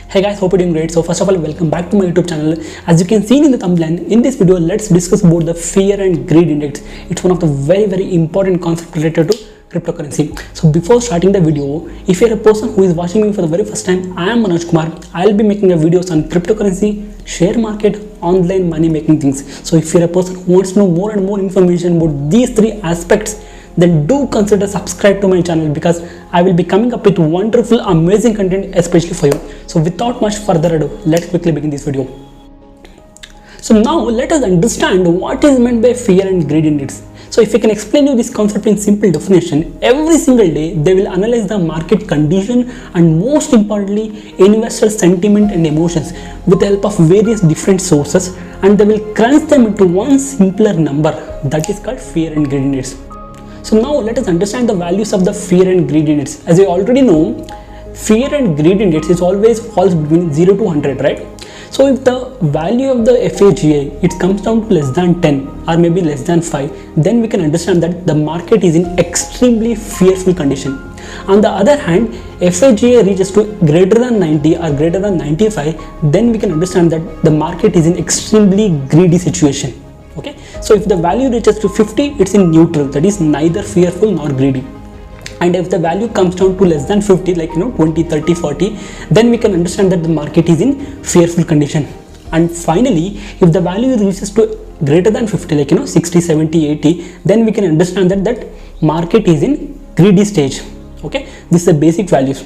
Hey guys, hope you're doing great. So first of all, welcome back to my YouTube channel. As you can see in the thumbnail, in this video, let's discuss about the fear and greed index. It's one of the very important concepts related to cryptocurrency. So before starting the video, if you're a person who is watching me for the very first time, I am Manoj Kumar. I'll be making a videos on cryptocurrency, share market, online money making things. So if you're a person who wants to know more and more information about these three aspects, then do consider subscribe to my channel because I will be coming up with wonderful, amazing content especially for you. So without much further ado, let's quickly begin this video. So now let us understand what is meant by fear and greed index. So if I can explain you this concept in simple definition, every single day they will analyze the market condition and most importantly investor sentiment and emotions with the help of various different sources, and they will crunch them into one simpler number that is called fear and greed index. So now let us understand the values of the fear and greed index. As you already know, fear and greed index is always falls between 0 to 100, right? So if the value of the FAGI it comes down to less than 10 or maybe less than 5, then we can understand that the market is in extremely fearful condition. On the other hand, FAGI reaches to greater than 90 or greater than 95, then we can understand that the market is in extremely greedy situation. Okay, so if the value reaches to 50, it's in neutral, that is neither fearful nor greedy. And if the value comes down to less than 50, like 20, 30, 40, then we can understand that the market is in fearful condition. And finally, if the value reaches to greater than 50, like 60, 70, 80, then we can understand that market is in greedy stage. Okay, this is the basic values.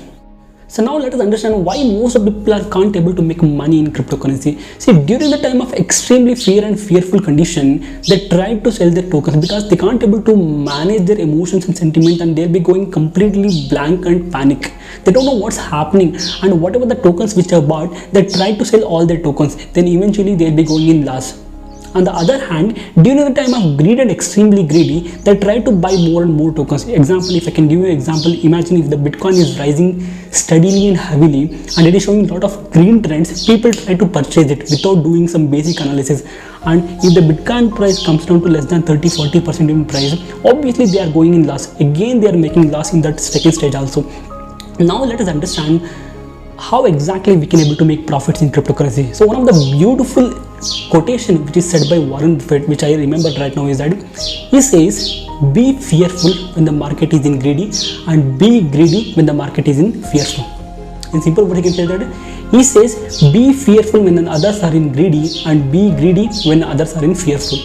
So now let us understand why most of the people can't able to make money in cryptocurrency. See, during the time of extremely fear and fearful condition, they try to sell their tokens because they can't able to manage their emotions and sentiment, and they'll be going completely blank and panic. They don't know what's happening, and whatever the tokens which are bought, they try to sell all their tokens. Then eventually they'll be going in loss. On the other hand, during the time of greed and extremely greedy, they try to buy more and more tokens. Example, if I can give you an example, imagine if the Bitcoin is rising steadily and heavily and it is showing a lot of green trends, people try to purchase it without doing some basic analysis. And if the Bitcoin price comes down to less than 30-40% in price, obviously they are going in loss. Again, they are making loss in that second stage also. Now let us understand how exactly we can able to make profits in cryptocurrency. So one of the beautiful quotation which is said by Warren Buffett, which I remember right now, is that he says, be fearful when the market is in greedy and be greedy when the market is in fearful. In simple words, I can say that he says, be fearful when others are in greedy and be greedy when others are in fearful.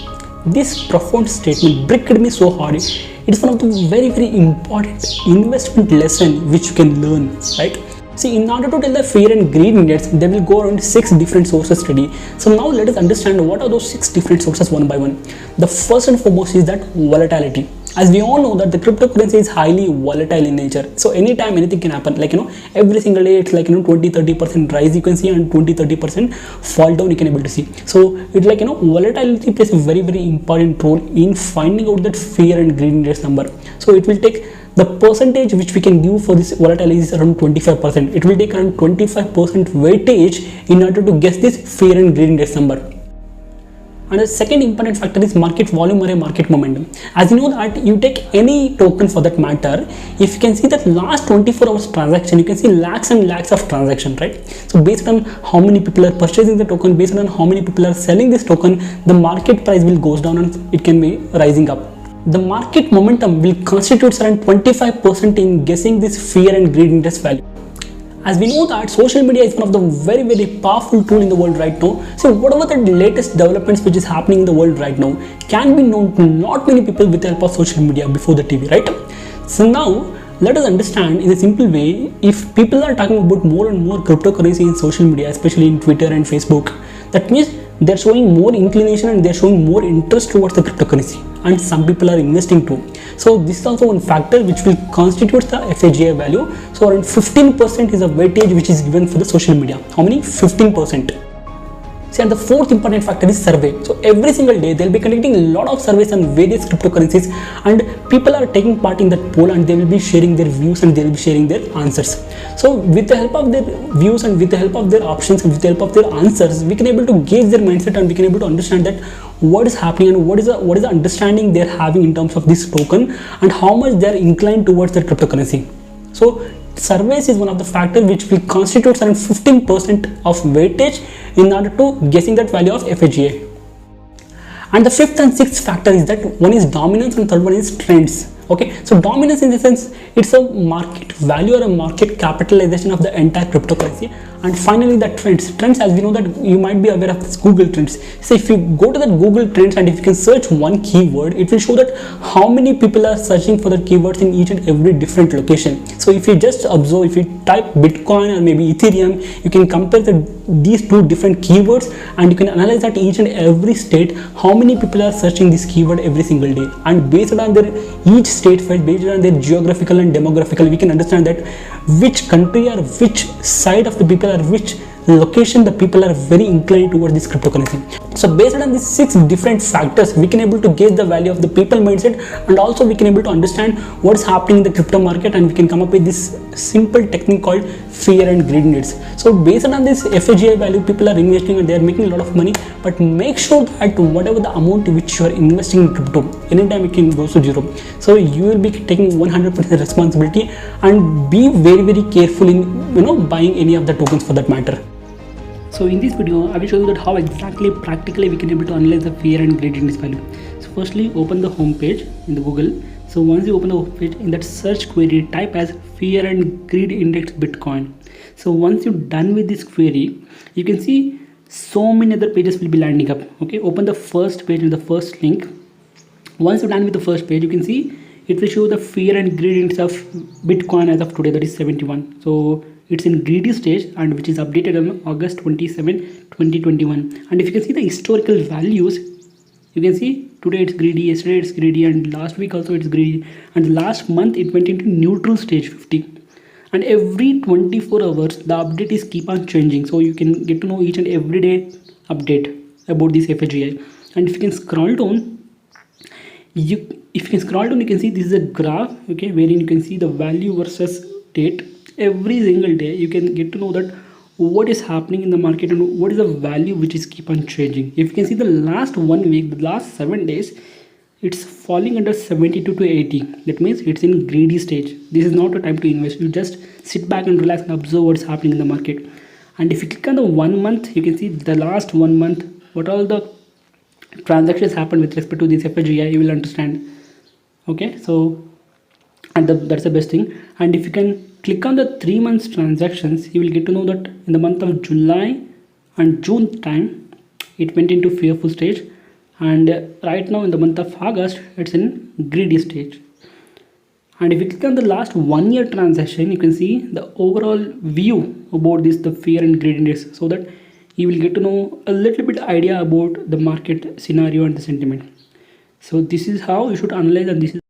This profound statement bricked me so hard. It's one of the very important investment lesson which you can learn, right? See, in order to tell the fear and greed index, they will go around 6 different sources study. So now let us understand what are those 6 different sources one by one. The first and foremost is that volatility. As we all know that the cryptocurrency is highly volatile in nature. So anytime anything can happen, like every single day it's like 20-30% rise you can see and 20-30% fall down you can able to see. So it's like volatility plays a very important role in finding out that fear and greed index number. So it will take the percentage which we can give for this volatility is around 25%. It will take around 25% weightage in order to guess this fear and greed index number. And the second important factor is market volume or a market momentum. As you know that you take any token for that matter, if you can see that last 24 hours transaction, you can see lakhs and lakhs of transaction, right? So based on how many people are purchasing the token, based on how many people are selling this token, the market price will goes down and it can be rising up. The market momentum will constitute around 25% in guessing this fear and greed index value. As we know that social media is one of the very powerful tool in the world right now. So whatever the latest developments which is happening in the world right now can be known to not many people with the help of social media before the TV, right? So now let us understand in a simple way, if people are talking about more and more cryptocurrency in social media, especially in Twitter and Facebook, that means they're showing more inclination and they're showing more interest towards the cryptocurrency, and some people are investing too. So this is also one factor which will constitute the FAGI value. So around 15% is a weightage which is given for the social media. How many? 15%. See, and the fourth important factor is survey. So every single day they'll be conducting a lot of surveys on various cryptocurrencies, and people are taking part in that poll and they will be sharing their views and they will be sharing their answers. So with the help of their views and with the help of their options and with the help of their answers, we can able to gauge their mindset and we can able to understand that what is happening and what is the understanding they're having in terms of this token and how much they're inclined towards that cryptocurrency. So surveys is one of the factors which will constitute around 15% of weightage in order to guessing that value of FAGI. And the fifth and sixth factor is that one is dominance and third one is trends. Okay, so dominance in the sense it's a market value or a market capitalization of the entire cryptocurrency. And finally the trends, as we know that you might be aware of this Google Trends. So if you go to the Google Trends and if you can search one keyword, it will show that how many people are searching for the keywords in each and every different location. So if you just observe, if you type Bitcoin or maybe Ethereum, you can compare these two different keywords and you can analyze that each and every state how many people are searching this keyword every single day, and based on their each state based on their geographical and demographical, we can understand that which country or which side of the people or which location the people are very inclined towards this cryptocurrency. So based on these 6 different factors, we can able to gauge the value of the people mindset, and also we can able to understand what's happening in the crypto market, and we can come up with this simple technique called fear and greed index. So based on this FAGI value, people are investing and they are making a lot of money, but make sure that whatever the amount which you are investing in crypto, anytime it can go to zero. So you will be taking 100% responsibility and be very careful in buying any of the tokens for that matter. So in this video, I will show you that how exactly practically we can able to analyze the fear and greed index value. So firstly, open the home page in the Google. So once you open the home page, in that search query, type as fear and greed index Bitcoin. So once you're done with this query, you can see so many other pages will be landing up. Okay, open the first page with the first link. Once you're done with the first page, you can see it will show the fear and greed index of Bitcoin as of today, that is 71. So it's in greedy stage, and which is updated on August 27, 2021. And if you can see the historical values, you can see today it's greedy, yesterday it's greedy, and last week also it's greedy, and last month it went into neutral stage 50. And every 24 hours the update is keep on changing, so you can get to know each and every day update about this FAGI. And if you can scroll down, you can see this is a graph, okay, wherein you can see the value versus date. Every single day you can get to know that what is happening in the market and what is the value which is keep on changing. If you can see the last 1 week, the last 7 days, it's falling under 72 to 80. That means it's in greedy stage. This is not a time to invest. You just sit back and relax and observe what's happening in the market. And if you click on the 1 month, you can see the last 1 month what all the transactions happen with respect to this FAGI. You will understand. Okay, so and that's the best thing. And if you can click on the 3 months transactions, you will get to know that in the month of July and June time it went into fearful stage, and right now in the month of August it's in greedy stage. And if you click on the last 1 year transaction, you can see the overall view about this, the fear and greed index, so that you will get to know a little bit idea about the market scenario and the sentiment. So this is how you should analyze, and this is